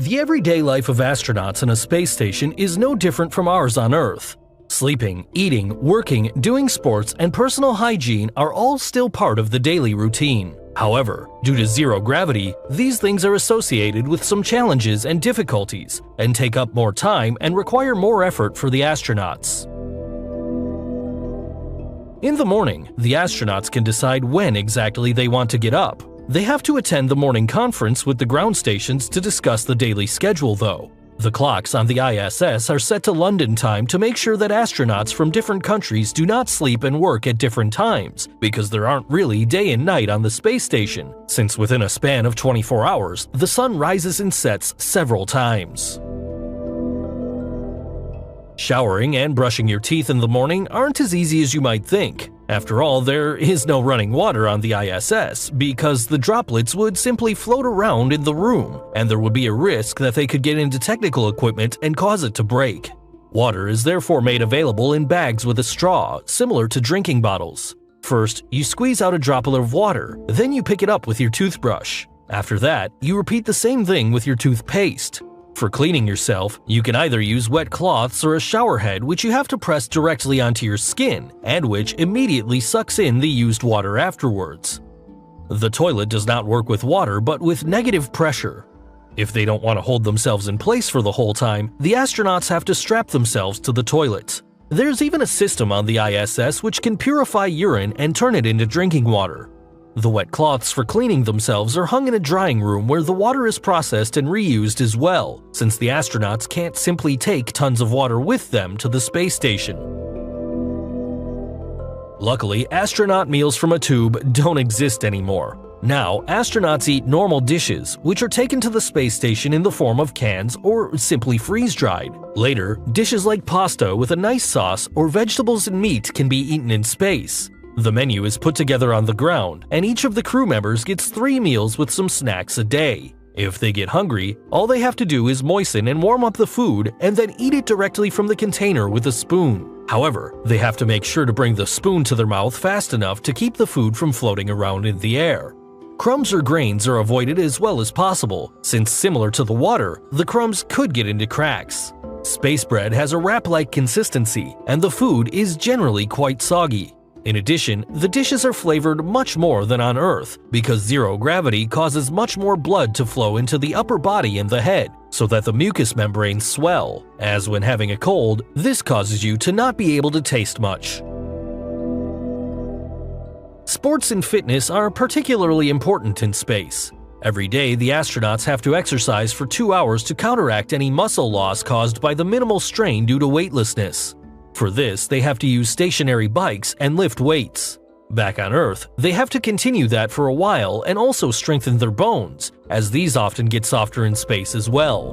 The everyday life of astronauts in a space station is no different from ours on Earth. Sleeping, eating, working, doing sports, and personal hygiene are all still part of the daily routine. However, due to zero gravity, these things are associated with some challenges and difficulties, and take up more time and require more effort for the astronauts. In the morning, the astronauts can decide when exactly they want to get up. They have to attend the morning conference with the ground stations to discuss the daily schedule, though. The clocks on the ISS are set to London time to make sure that astronauts from different countries do not sleep and work at different times, because there aren't really day and night on the space station, since within a span of 24 hours, the sun rises and sets several times. Showering and brushing your teeth in the morning aren't as easy as you might think. After all, there is no running water on the ISS because the droplets would simply float around in the room, and there would be a risk that they could get into technical equipment and cause it to break. Water is therefore made available in bags with a straw, similar to drinking bottles. First, you squeeze out a droplet of water, then you pick it up with your toothbrush. After that, you repeat the same thing with your toothpaste. For cleaning yourself, you can either use wet cloths or a shower head which you have to press directly onto your skin, and which immediately sucks in the used water afterwards. The toilet does not work with water but with negative pressure. If they don't want to hold themselves in place for the whole time, the astronauts have to strap themselves to the toilet. There's even a system on the ISS which can purify urine and turn it into drinking water. The wet cloths for cleaning themselves are hung in a drying room where the water is processed and reused as well, since the astronauts can't simply take tons of water with them to the space station. Luckily, astronaut meals from a tube don't exist anymore. Now, astronauts eat normal dishes, which are taken to the space station in the form of cans or simply freeze-dried. Later, dishes like pasta with a nice sauce or vegetables and meat can be eaten in space. The menu is put together on the ground, and each of the crew members gets 3 meals with some snacks a day. If they get hungry, all they have to do is moisten and warm up the food and then eat it directly from the container with a spoon. However, they have to make sure to bring the spoon to their mouth fast enough to keep the food from floating around in the air. Crumbs or grains are avoided as well as possible, since similar to the water, the crumbs could get into cracks. Space bread has a wrap-like consistency, and the food is generally quite soggy. In addition, the dishes are flavored much more than on Earth, because zero gravity causes much more blood to flow into the upper body and the head, so that the mucous membranes swell, as when having a cold, this causes you to not be able to taste much. Sports and fitness are particularly important in space. Every day, the astronauts have to exercise for 2 hours to counteract any muscle loss caused by the minimal strain due to weightlessness. For this, they have to use stationary bikes and lift weights. Back on Earth, they have to continue that for a while and also strengthen their bones, as these often get softer in space as well.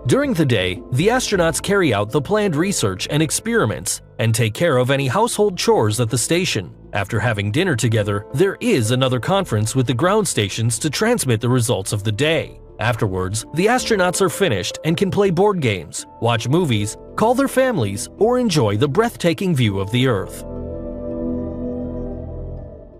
During the day, the astronauts carry out the planned research and experiments and take care of any household chores at the station. After having dinner together, there is another conference with the ground stations to transmit the results of the day. Afterwards, the astronauts are finished and can play board games, watch movies, call their families, or enjoy the breathtaking view of the Earth.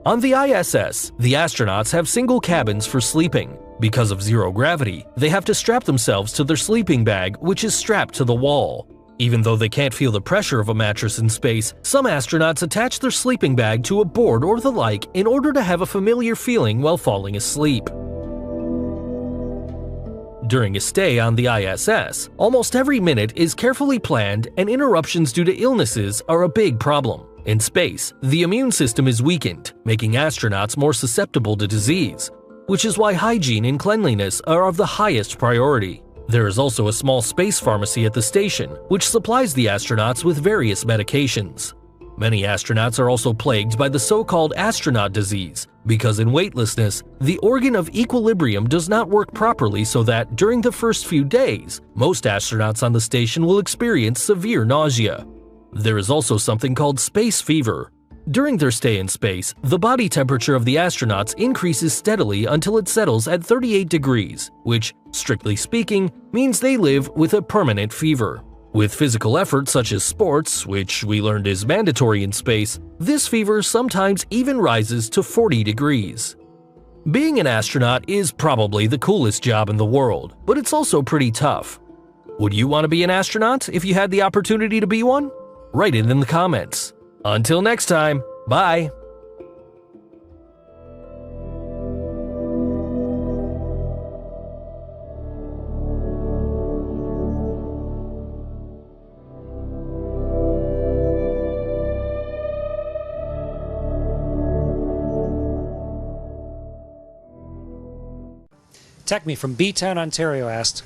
On the ISS, the astronauts have single cabins for sleeping. Because of zero gravity, they have to strap themselves to their sleeping bag, which is strapped to the wall. Even though they can't feel the pressure of a mattress in space, some astronauts attach their sleeping bag to a board or the like in order to have a familiar feeling while falling asleep. During a stay on the ISS, almost every minute is carefully planned, and interruptions due to illnesses are a big problem. In space, the immune system is weakened, making astronauts more susceptible to disease, which is why hygiene and cleanliness are of the highest priority. There is also a small space pharmacy at the station, which supplies the astronauts with various medications. Many astronauts are also plagued by the so-called astronaut disease, because in weightlessness, the organ of equilibrium does not work properly, so that during the first few days, most astronauts on the station will experience severe nausea. There is also something called space fever. During their stay in space, the body temperature of the astronauts increases steadily until it settles at 38 degrees, which, strictly speaking, means they live with a permanent fever. With physical effort such as sports, which we learned is mandatory in space, this fever sometimes even rises to 40 degrees. Being an astronaut is probably the coolest job in the world, but it's also pretty tough. Would you want to be an astronaut if you had the opportunity to be one? Write it in the comments. Until next time, bye! Techme from B-Town, Ontario asked,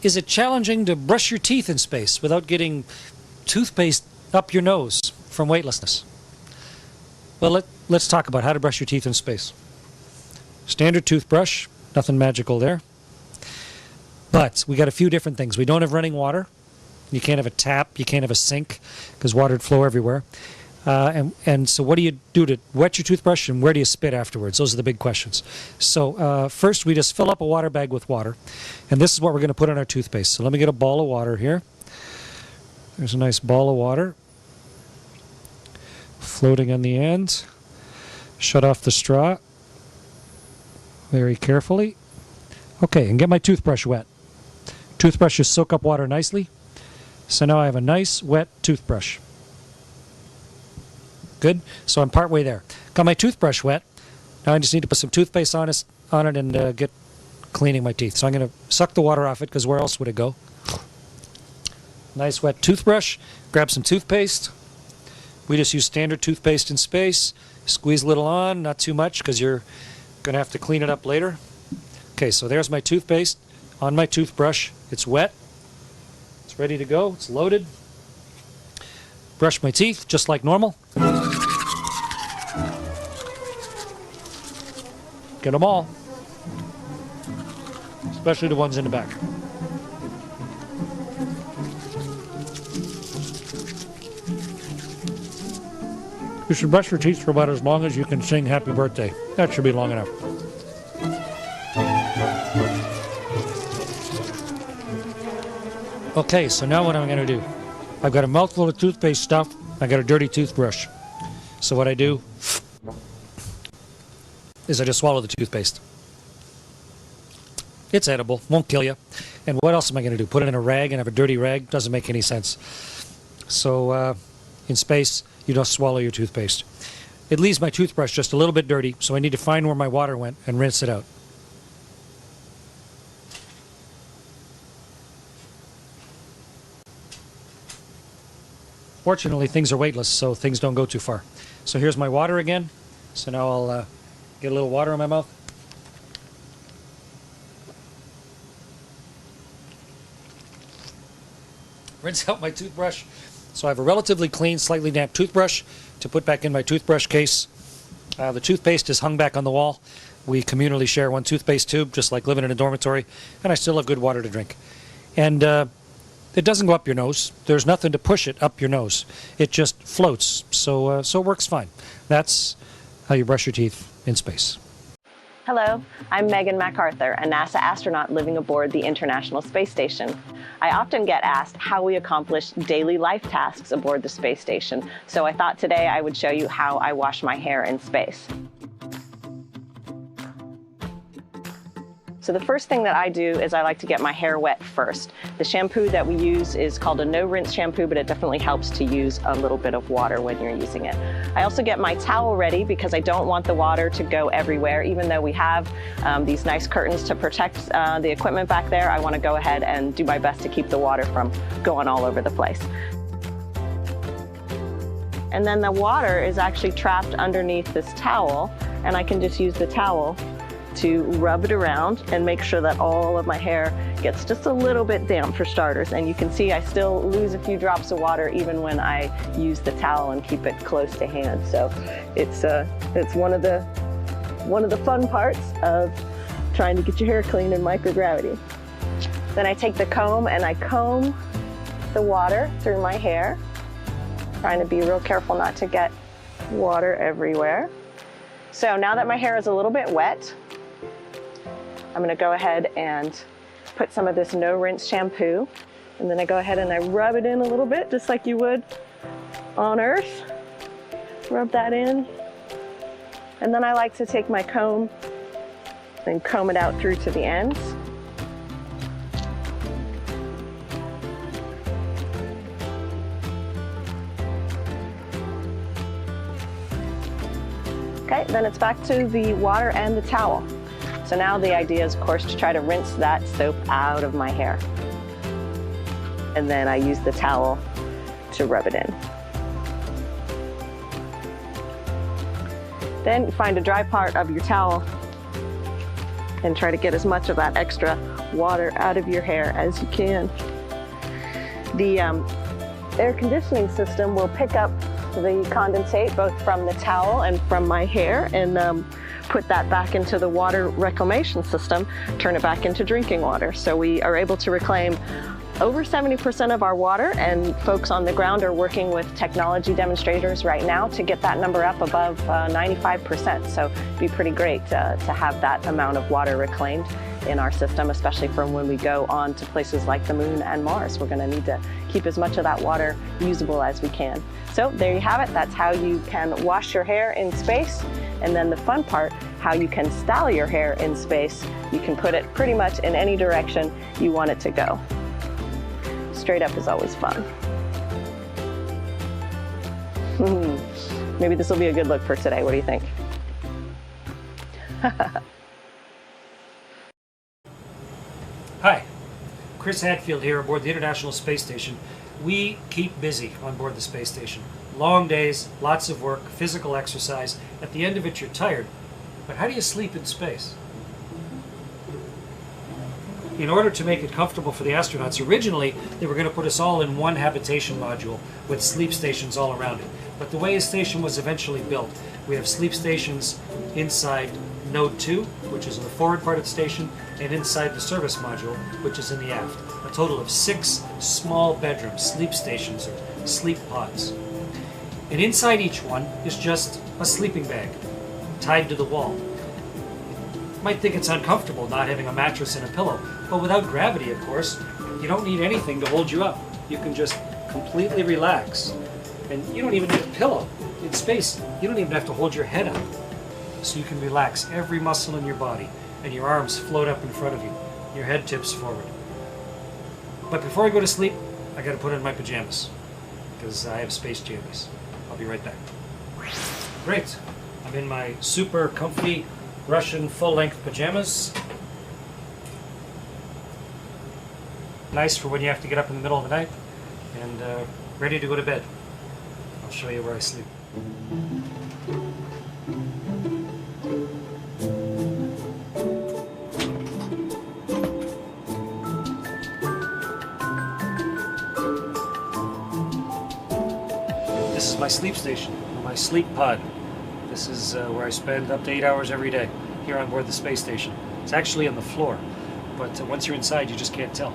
is it challenging to brush your teeth in space without getting toothpaste up your nose from weightlessness? Well, let's talk about how to brush your teeth in space. Standard toothbrush, nothing magical there. But we got a few different things. We don't have running water. You can't have a tap. You can't have a sink because water would flow everywhere. And so what do you do to wet your toothbrush, and where do you spit afterwards? Those are the big questions. So first we just fill up a water bag with water, and this is what we're going to put on our toothpaste. So let me get a ball of water here. There's a nice ball of water floating on the end. Shut off the straw very carefully. Okay, and get my toothbrush wet. Toothbrushes soak up water nicely. So now I have a nice wet toothbrush. Good. So I'm partway there. Got my toothbrush wet. Now I just need to put some toothpaste on it and get cleaning my teeth. So I'm going to suck the water off it because where else would it go? Nice wet toothbrush. Grab some toothpaste. We just use standard toothpaste in space. Squeeze a little on, not too much because you're going to have to clean it up later. Okay, so there's my toothpaste on my toothbrush. It's wet. It's ready to go. It's loaded. Brush my teeth just like normal. Get them all, especially the ones in the back. You should brush your teeth for about as long as you can sing Happy Birthday. That should be long enough. Okay, so now what am I going to do? I've got a mouthful of toothpaste stuff. I got a dirty toothbrush. So what I do is I just swallow the toothpaste. It's edible, won't kill you. And what else am I going to do? Put it in a rag and have a dirty rag? Doesn't make any sense. So in space, you don't swallow your toothpaste. It leaves my toothbrush just a little bit dirty, so I need to find where my water went and rinse it out. Fortunately, things are weightless, so things don't go too far. So here's my water again. So now I'll get a little water in my mouth. Rinse out my toothbrush. So I have a relatively clean, slightly damp toothbrush to put back in my toothbrush case. The toothpaste is hung back on the wall. We communally share one toothpaste tube, just like living in a dormitory, and I still have good water to drink. And it doesn't go up your nose. There's nothing to push it up your nose. It just floats, so it works fine. That's how you brush your teeth in space. Hello, I'm Megan MacArthur, a NASA astronaut living aboard the International Space Station. I often get asked how we accomplish daily life tasks aboard the space station, so I thought today I would show you how I wash my hair in space. So the first thing that I do is I like to get my hair wet first. The shampoo that we use is called a no-rinse shampoo, but it definitely helps to use a little bit of water when you're using it. I also get my towel ready because I don't want the water to go everywhere. Even though we have these nice curtains to protect the equipment back there, I want to go ahead and do my best to keep the water from going all over the place. And then the water is actually trapped underneath this towel, and I can just use the towel to rub it around and make sure that all of my hair gets just a little bit damp for starters. And you can see I still lose a few drops of water even when I use the towel and keep it close to hand. So it's one of the fun parts of trying to get your hair clean in microgravity. Then I take the comb and I comb the water through my hair, trying to be real careful not to get water everywhere. So now that my hair is a little bit wet, I'm going to go ahead and put some of this no-rinse shampoo, and then I go ahead and I rub it in a little bit, just like you would on Earth. Rub that in. And then I like to take my comb then comb it out through to the ends. Okay, then it's back to the water and the towel. So now the idea is, of course, to try to rinse that soap out of my hair. And then I use the towel to rub it in. Then find a dry part of your towel and try to get as much of that extra water out of your hair as you can. The air conditioning system will pick up the condensate both from the towel and from my hair and put that back into the water reclamation system, turn it back into drinking water. So we are able to reclaim over 70% of our water, and folks on the ground are working with technology demonstrators right now to get that number up above 95%. So it'd be pretty great to have that amount of water reclaimed in our system, especially from when we go on to places like the moon and Mars. We're going to need to keep as much of that water usable as we can. So there you have it. That's how you can wash your hair in space. And then the fun part, how you can style your hair in space. You can put it pretty much in any direction you want it to go. Straight up is always fun. Maybe this will be a good look for today. What do you think? Hi, Chris Hadfield here aboard the International Space Station. We keep busy on board the space station. Long days, lots of work, physical exercise. At the end of it, you're tired. But how do you sleep in space? In order to make it comfortable for the astronauts, originally they were going to put us all in one habitation module with sleep stations all around it. But the way a station was eventually built, we have sleep stations inside Node 2, which is in the forward part of the station, and inside the service module, which is in the aft. A total of 6 small bedrooms, sleep stations, or sleep pods. And inside each one is just a sleeping bag tied to the wall. You might think it's uncomfortable not having a mattress and a pillow, but without gravity, of course, you don't need anything to hold you up. You can just completely relax. And you don't even need a pillow. In space, you don't even have to hold your head up. So you can relax every muscle in your body, and your arms float up in front of you. Your head tips forward. But before I go to sleep, I gotta put on my pajamas, because I have space jammies. I'll be right back. Great. I'm in my super comfy Russian full-length pajamas. Nice for when you have to get up in the middle of the night, and ready to go to bed. I'll show you where I sleep. This is my sleep station, my sleep pod. This is where I spend up to 8 hours every day here on board the space station. It's actually on the floor, but once you're inside, you just can't tell.